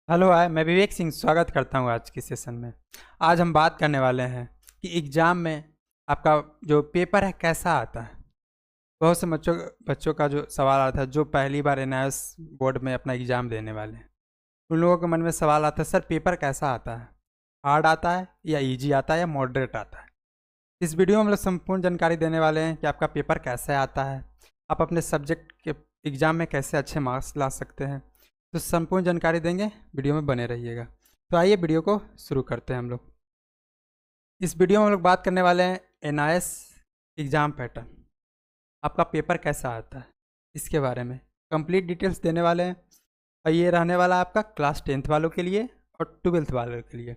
Hello hi, मैं विवेक सिंह स्वागत करता हूँ आज की सेशन में। आज हम बात करने वाले हैं कि एग्ज़ाम में आपका जो पेपर है कैसा आता है। बहुत से बच्चों बच्चों का जो सवाल आता है जो पहली बार एनआईएस बोर्ड में अपना एग्ज़ाम देने वाले हैं, उन लोगों के मन में सवाल आता है, सर पेपर कैसा आता है, हार्ड आता है या इजी आता है या मॉडरेट आता है। इस वीडियो में हम लोग संपूर्ण जानकारी देने वाले हैं कि आपका पेपर कैसे आता है, आप अपने सब्जेक्ट के एग्ज़ाम में कैसे अच्छे मार्क्स ला सकते हैं। तो संपूर्ण जानकारी देंगे, वीडियो में बने रहिएगा। तो आइए वीडियो को शुरू करते हैं हम लोग। इस वीडियो में हम लोग बात करने वाले हैं एनआईएस एग्ज़ाम पैटर्न, आपका पेपर कैसा आता है इसके बारे में कंप्लीट डिटेल्स देने वाले हैं। और ये रहने वाला आपका क्लास 10th वालों के लिए और 12th वालों के लिए।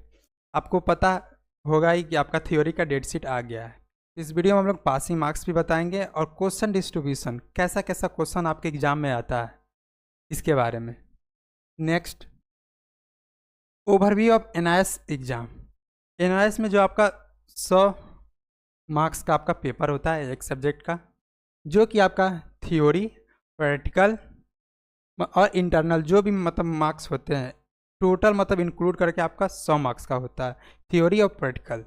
आपको पता होगा ही कि आपका थ्योरी का डेट शीट आ गया है। इस वीडियो में हम लोग पासिंग मार्क्स भी बताएंगे और क्वेश्चन डिस्ट्रीब्यूशन कैसा कैसा क्वेश्चन आपके एग्जाम में आता है इसके बारे में। Next, overview of NIS exam. NIS में जो आपका 100 मार्क्स का आपका पेपर होता है एक सब्जेक्ट का, जो कि आपका थ्योरी, प्रैक्टिकल और इंटरनल जो भी मतलब मार्क्स होते हैं, टोटल मतलब इंक्लूड करके आपका 100 मार्क्स का होता है थ्योरी और प्रैक्टिकल।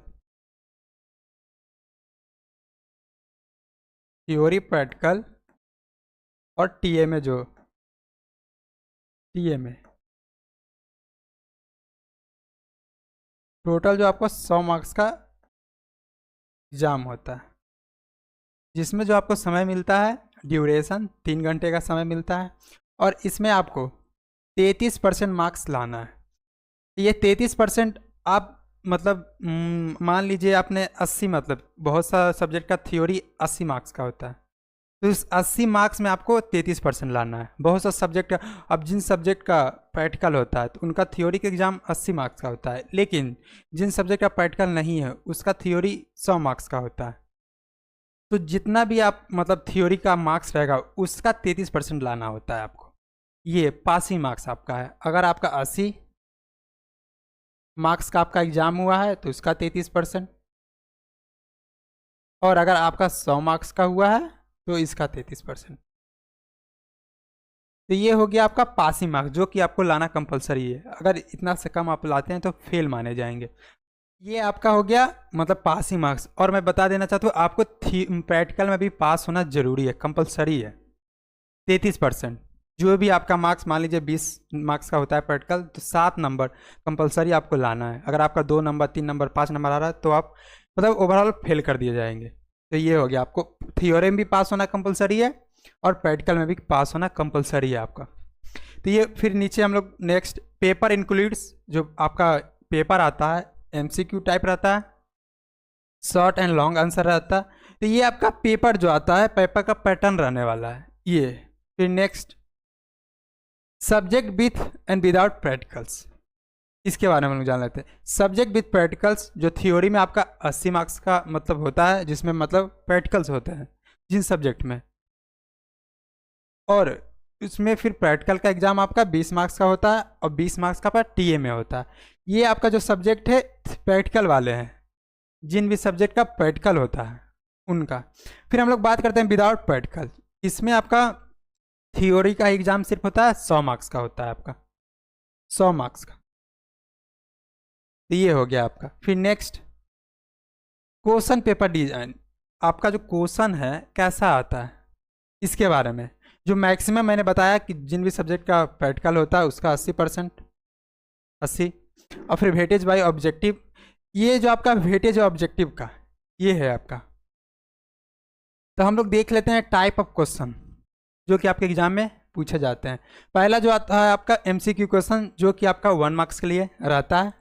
थ्योरी, प्रैक्टिकल और टीए में जो टीए में टोटल जो आपको 100 मार्क्स का एग्ज़ाम होता है, जिसमें जो आपको समय मिलता है ड्यूरेशन 3 घंटे का समय मिलता है। और इसमें आपको 33% मार्क्स लाना है। ये 33% आप मतलब मान लीजिए आपने 80, मतलब बहुत सा सब्जेक्ट का थ्योरी 80 मार्क्स का होता है, तो इस 80 मार्क्स में आपको 33% लाना है। बहुत सा सब्जेक्ट, अब जिन सब्जेक्ट का प्रैक्टिकल होता है तो उनका थ्योरी का एग्ज़ाम 80 मार्क्स का होता है, लेकिन जिन सब्जेक्ट का प्रैक्टिकल नहीं है उसका थ्योरी 100 मार्क्स का होता है। तो जितना भी आप मतलब थ्योरी का मार्क्स रहेगा उसका 33% लाना होता है आपको। ये पासिंग मार्क्स आपका है। अगर आपका 80 मार्क्स का आपका एग्ज़ाम हुआ है तो इसका 33%, और अगर आपका 100 मार्क्स का हुआ है तो इसका 33%। तो ये हो गया आपका पासिंग मार्क्स, जो कि आपको लाना कंपलसरी है। अगर इतना से कम आप लाते हैं तो फेल माने जाएंगे। ये आपका हो गया मतलब पासिंग मार्क्स। और मैं बता देना चाहता हूँ आपको प्रैक्टिकल में भी पास होना जरूरी है, कंपलसरी है। 33% जो भी आपका मार्क्स, मान लीजिए 20 मार्क्स का होता है प्रैक्टिकल, तो 7 नंबर कंपलसरी आपको लाना है। अगर आपका 2 नंबर 3 नंबर 5 नंबर आ रहा है तो आप मतलब ओवरऑल फेल कर दिए जाएंगे। तो ये हो गया, आपको थ्योरी में भी पास होना कंपलसरी है और प्रैक्टिकल में भी पास होना कंपलसरी है आपका। तो ये फिर नीचे हम लोग नेक्स्ट, पेपर इंक्लूड्स, जो आपका पेपर आता है एमसीक्यू टाइप रहता है, शॉर्ट एंड लॉन्ग आंसर रहता है। तो ये आपका पेपर जो आता है, पेपर का पैटर्न रहने वाला है ये। फिर next, subject with and without practicals, इसके बारे में हम लोग जान लेते हैं। सब्जेक्ट विथ प्रैक्टिकल्स, जो थ्योरी में आपका 80 मार्क्स का मतलब होता है, जिसमें मतलब प्रैक्टिकल्स होते हैं जिन सब्जेक्ट में, और इसमें फिर प्रैक्टिकल का एग्जाम आपका 20 मार्क्स का होता है और 20 मार्क्स का टीए में होता है। ये आपका जो सब्जेक्ट है प्रैक्टिकल वाले हैं, जिन भी सब्जेक्ट का प्रैक्टिकल होता है उनका। फिर हम लोग बात करते हैं विदाउट प्रैक्टिकल। इसमें आपका थ्योरी का एग्जाम सिर्फ होता है 100 मार्क्स का होता है आपका, 100 मार्क्स का। तो ये हो गया आपका। फिर नेक्स्ट, क्वेश्चन पेपर डिजाइन, आपका जो क्वेश्चन है कैसा आता है इसके बारे में। जो मैक्सिमम मैंने बताया कि जिन भी सब्जेक्ट का प्रैक्टिकल होता है उसका 80%, 80। और फिर वेटेज बाय ऑब्जेक्टिव, ये जो आपका वेटेज ऑब्जेक्टिव का ये है आपका। तो हम लोग देख लेते हैं टाइप ऑफ क्वेश्चन जो कि आपके एग्जाम में पूछे जाते हैं। पहला जो आता है आपका एमसीक्यू क्वेश्चन, जो कि आपका 1 मार्क्स के लिए रहता है,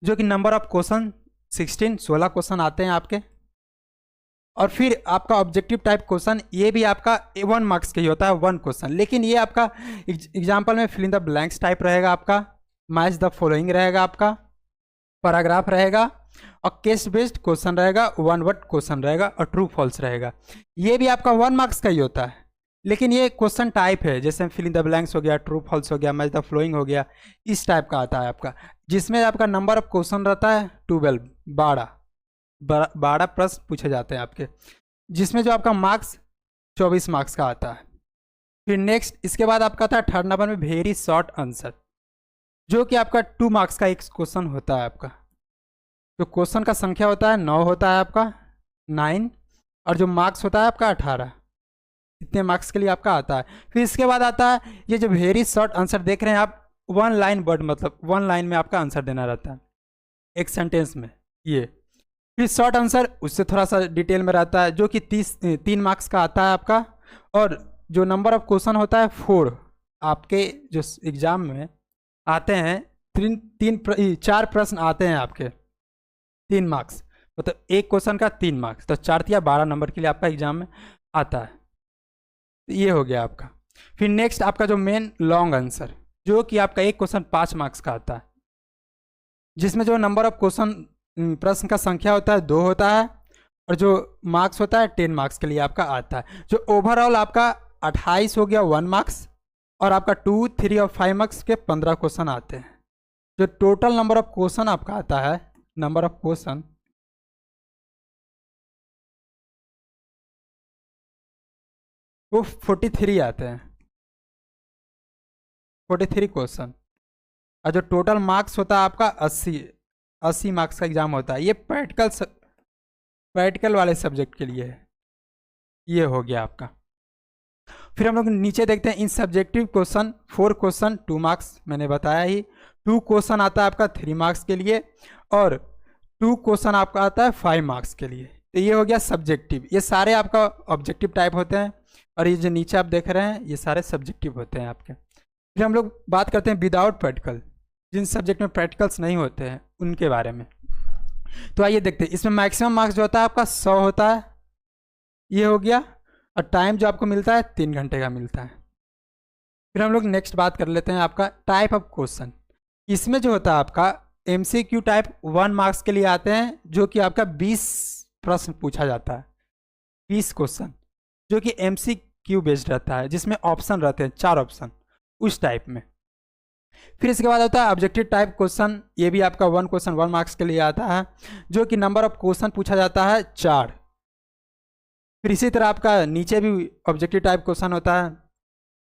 जो कि नंबर ऑफ क्वेश्चन 16 क्वेश्चन आते हैं आपके। और फिर आपका ऑब्जेक्टिव टाइप क्वेश्चन, ये भी आपका 1 मार्क्स का ही होता है, 1 क्वेश्चन, लेकिन ये आपका एग्जाम्पल में fill in the blanks type रहेगा आपका, मैच द फॉलोइंग रहेगा आपका, पैराग्राफ रहेगा, और केस बेस्ड क्वेश्चन रहेगा, 1 वर्ड क्वेश्चन रहेगा, और ट्रू फॉल्स रहेगा। ये भी आपका 1 मार्क्स का ही होता है, लेकिन ये क्वेश्चन टाइप है, जैसे फिल इन द ब्लैंक्स हो गया, ट्रू फॉल्स हो गया, मैच द फ्लोइंग हो गया, इस टाइप का आता है आपका। जिसमें आपका नंबर ऑफ क्वेश्चन रहता है 12, 12 प्रश्न पूछे जाते हैं आपके, जिसमें जो आपका मार्क्स 24 मार्क्स का आता है। फिर नेक्स्ट, इसके बाद आपका था थर्ड नंबर में वेरी शॉर्ट आंसर। जो कि आपका 2 मार्क्स का एक क्वेश्चन होता है आपका। जो क्वेश्चन का संख्या होता है 9 होता है आपका 9, और जो मार्क्स होता है आपका 18। इतने मार्क्स के लिए आपका आता है। फिर इसके बाद आता है ये जो वेरी शॉर्ट आंसर देख रहे हैं आप, 1 लाइन वर्ड, मतलब 1 लाइन में आपका आंसर देना रहता है, एक सेंटेंस में ये। फिर शॉर्ट आंसर उससे थोड़ा सा डिटेल में रहता है, जो कि 3 मार्क्स का आता है आपका। और जो नंबर ऑफ क्वेश्चन होता है 4, आपके जो एग्जाम में आते हैं 4 प्रश्न आते हैं आपके, 3 मार्क्स, मतलब एक क्वेश्चन का 3 मार्क्स, तो 4 या 12 नंबर के लिए आपका एग्जाम में आता है। तो ये हो गया आपका। फिर नेक्स्ट आपका जो मेन लॉन्ग आंसर, जो कि आपका एक क्वेश्चन 5 मार्क्स का आता है, जिसमें जो नंबर ऑफ क्वेश्चन प्रश्न का संख्या होता है 2 होता है, और जो मार्क्स होता है 10 मार्क्स के लिए आपका आता है। जो ओवरऑल आपका 28 हो गया 1 मार्क्स, और आपका 2, 3 और 5 मार्क्स के 15 क्वेश्चन आते हैं। जो टोटल नंबर ऑफ क्वेश्चन आपका आता है, नंबर ऑफ क्वेश्चन, वो 43 आते हैं, 43 क्वेश्चन। और जो टोटल मार्क्स होता है आपका 80 मार्क्स का एग्जाम होता है। ये प्रैक्टिकल वाले सब्जेक्ट के लिए है। ये हो गया आपका। फिर हम लोग नीचे देखते हैं इन सब्जेक्टिव क्वेश्चन, 4 क्वेश्चन 2 मार्क्स, मैंने बताया ही। 2 क्वेश्चन आता है आपका 3 मार्क्स के लिए, और 2 क्वेश्चन आपका आता है 5 मार्क्स के लिए। तो ये हो गया सब्जेक्टिव। ये सारे आपका ऑब्जेक्टिव टाइप होते हैं, और ये जो नीचे आप देख रहे हैं ये सारे सब्जेक्टिव होते हैं आपके। फिर हम लोग बात करते हैं विदाउट प्रैक्टिकल, जिन सब्जेक्ट में प्रैक्टिकल्स नहीं होते हैं उनके बारे में। तो आइए देखते हैं। इसमें मैक्सिमम मार्क्स जो होता है आपका 100 होता है, ये हो गया। और टाइम जो आपको मिलता है 3 घंटे का मिलता है। फिर हम लोग नेक्स्ट बात कर लेते हैं आपका टाइप ऑफ क्वेश्चन। इसमें जो होता है आपका MCQ टाइप 1 मार्क्स के लिए आते हैं, जो कि आपका 20 प्रश्न पूछा जाता है, 20 क्वेश्चन, जो कि MCQ बेस्ड रहता है, जिसमें ऑप्शन रहते हैं 4 ऑप्शन, उस टाइप में। फिर इसके बाद होता है ऑब्जेक्टिव टाइप क्वेश्चन। ये भी आपका 1 क्वेश्चन 1 मार्क्स के लिए आता है, जो कि नंबर ऑफ क्वेश्चन पूछा जाता है 4। फिर इसी तरह आपका नीचे भी ऑब्जेक्टिव टाइप क्वेश्चन होता है,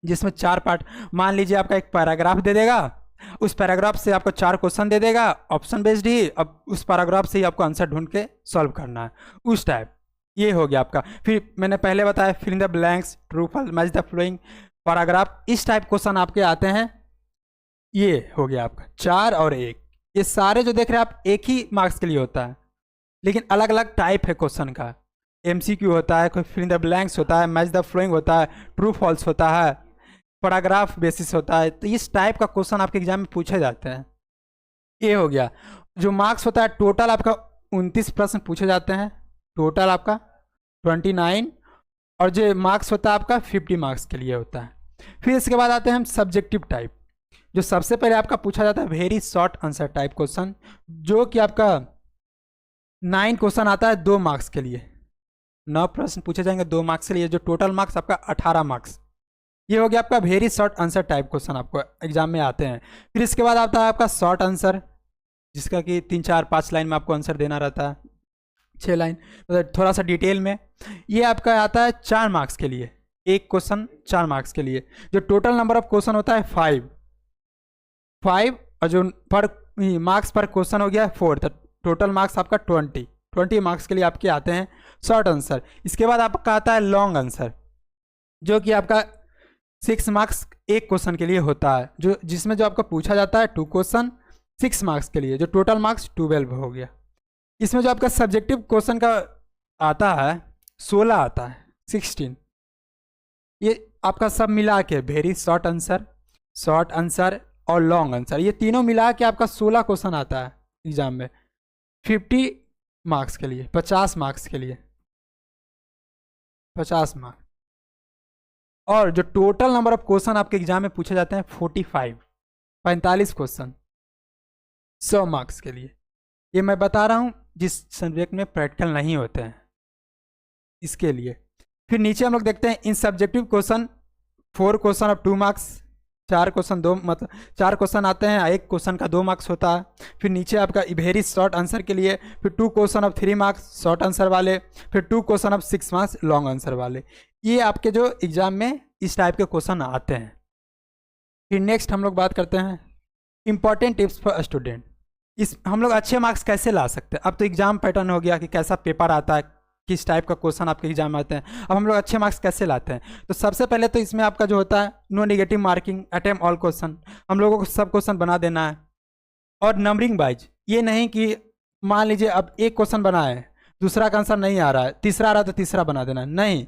जिसमें 4 पार्ट। मान लीजिए आपका एक पैराग्राफ दे देगा, उस पैराग्राफ से आपको 4 क्वेश्चन दे देगा, ऑप्शन बेस्ड ही। अब उस पैराग्राफ से ही आपको आंसर ढूंढ के सॉल्व करना है, उस टाइप। ये हो गया आपका। फिर मैंने पहले बताया fill in the blanks, true false, match the following paragraph, इस टाइप क्वेश्चन आपके आते हैं। ये हो गया आपका 4 और 1। ये सारे जो देख रहे हैं आप एक ही मार्क्स के लिए होता है, लेकिन अलग अलग टाइप है क्वेश्चन का। MCQ होता है, कोई फिल इन द ब्लैंक्स होता है, मैच द फ्लोइंग होता है, ट्रू फॉल्स होता है, पैराग्राफ बेसिस होता है। तो इस टाइप का क्वेश्चन आपके एग्जाम में पूछे जाते हैं। ये हो गया। जो मार्क्स होता है टोटल आपका 29 प्रश्न पूछे जाते हैं, टोटल आपका 29, और जो मार्क्स होता है आपका 50 मार्क्स के लिए होता है। फिर इसके बाद आते हैं हम सब्जेक्टिव टाइप। जो सबसे पहले आपका पूछा जाता है very short answer type question, जो कि आपका 9 क्वेश्चन आता है 2 मार्क्स के लिए। 9 प्रश्न पूछे जाएंगे 2 मार्क्स के लिए, जो टोटल मार्क्स आपका 18 मार्क्स। ये हो गया आपका very short answer type question, आपको एग्जाम में आते हैं। फिर इसके बाद आता है आपका शॉर्ट आंसर, जिसका कि 3, 4, 5 लाइन में आपको आंसर देना रहता है, 6 लाइन, मतलब थोड़ा सा डिटेल में। ये आपका आता है 4 मार्क्स के लिए, एक क्वेश्चन 4 मार्क्स के लिए। जो टोटल नंबर ऑफ क्वेश्चन होता है 5, और जो पर मार्क्स पर क्वेश्चन हो गया 4, तो टोटल मार्क्स आपका 20 मार्क्स के लिए आपके आते हैं शॉर्ट आंसर। इसके बाद आपका आता है लॉन्ग आंसर, जो कि आपका 6 मार्क्स एक क्वेश्चन के लिए होता है, जो जिसमें जो आपका पूछा जाता है 2 क्वेश्चन 6 मार्क्स के लिए, जो टोटल मार्क्स 12 हो गया। इसमें जो आपका सब्जेक्टिव क्वेश्चन का आता है 16 आता है, 16। ये आपका सब मिला के वेरी शॉर्ट आंसर और लॉन्ग आंसर, ये तीनों मिला के आपका 16 क्वेश्चन आता है एग्जाम में, 50 मार्क्स के लिए, 50 मार्क्स के लिए, 50 मार्क्स। और जो टोटल नंबर ऑफ क्वेश्चन आपके एग्जाम में पूछे जाते हैं 45 क्वेश्चन 100 मार्क्स के लिए। ये मैं बता रहा हूँ जिस सब्जेक्ट में प्रैक्टिकल नहीं होते हैं, इसके लिए। फिर नीचे हम लोग देखते हैं इन subjective question, 4 question of 2 marks, 4 question 2, मतलब 4 क्वेश्चन आते हैं, एक क्वेश्चन का 2 मार्क्स होता है। फिर नीचे आपका वेरी शॉर्ट आंसर के लिए, फिर 2 question of 3 marks short answer वाले, फिर 2 question of 6 marks long answer वाले। ये आपके जो एग्जाम में इस टाइप के क्वेश्चन आते हैं। फिर नेक्स्ट हम लोग बात करते हैं इंपॉर्टेंट टिप्स फॉर स्टूडेंट। इस हम लोग अच्छे मार्क्स कैसे ला सकते हैं? अब तो एग्जाम पैटर्न हो गया कि कैसा पेपर आता है, किस टाइप का क्वेश्चन आपके एग्जाम में आते हैं। अब हम लोग अच्छे मार्क्स कैसे लाते हैं? तो सबसे पहले तो इसमें आपका जो होता है no negative marking, attempt all question, हम लोगों को सब क्वेश्चन बना देना है। और नंबरिंग वाइज, ये नहीं कि मान लीजिए अब एक क्वेश्चन बना है, दूसरा का आंसर नहीं आ रहा है, तीसरा आ रहा है तो तीसरा बना देना है, नहीं,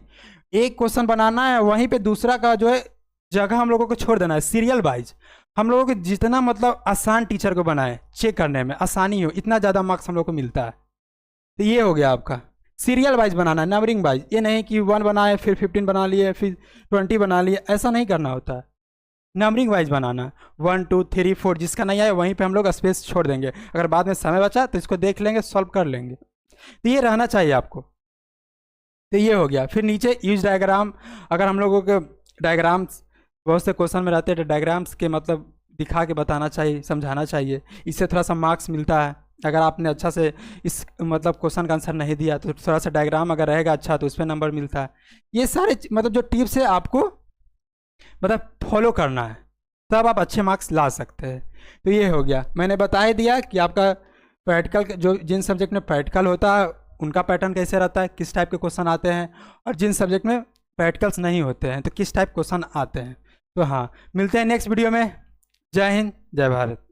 एक क्वेश्चन बनाना है, वहीं पे दूसरा का जो है जगह हम लोगों को छोड़ देना है। सीरियल वाइज हम लोगों को जितना मतलब आसान टीचर को बनाए, चेक करने में आसानी हो, इतना ज़्यादा मार्क्स हम लोग को मिलता है। तो ये हो गया आपका सीरियल वाइज बनाना है, नंबरिंग वाइज। ये नहीं कि 1 बनाए फिर 15 बना लिए फिर 20 बना लिए, ऐसा नहीं करना होता है। नंबरिंग वाइज बनाना, 1 2 3 4, जिसका नहीं आया वहीं पे हम लोग स्पेस छोड़ देंगे, अगर बाद में समय बचा तो इसको देख लेंगे, सॉल्व कर लेंगे। तो ये रहना चाहिए आपको। तो ये हो गया। फिर नीचे यूज डायग्राम, अगर हम लोगों के डायग्राम्स बहुत से क्वेश्चन में रहते हैं तो डायग्राम्स के मतलब दिखा के बताना चाहिए, समझाना चाहिए, इससे थोड़ा सा मार्क्स मिलता है। अगर आपने अच्छा से इस मतलब क्वेश्चन का आंसर नहीं दिया तो थोड़ा सा डायग्राम अगर रहेगा अच्छा तो उस पर नंबर मिलता है। ये सारे मतलब जो टिप्स है आपको मतलब फॉलो करना है, तब आप अच्छे मार्क्स ला सकते हैं। तो ये हो गया, मैंने बता ही दिया कि आपका प्रैक्टिकल जो जिन सब्जेक्ट में प्रैक्टिकल होता है उनका पैटर्न कैसे रहता है, किस टाइप के क्वेश्चन आते हैं, और जिन सब्जेक्ट में प्रैक्टिकल्स नहीं होते हैं तो किस टाइप क्वेश्चन आते हैं। तो हाँ, मिलते हैं नेक्स्ट वीडियो में। जय हिंद, जय भारत।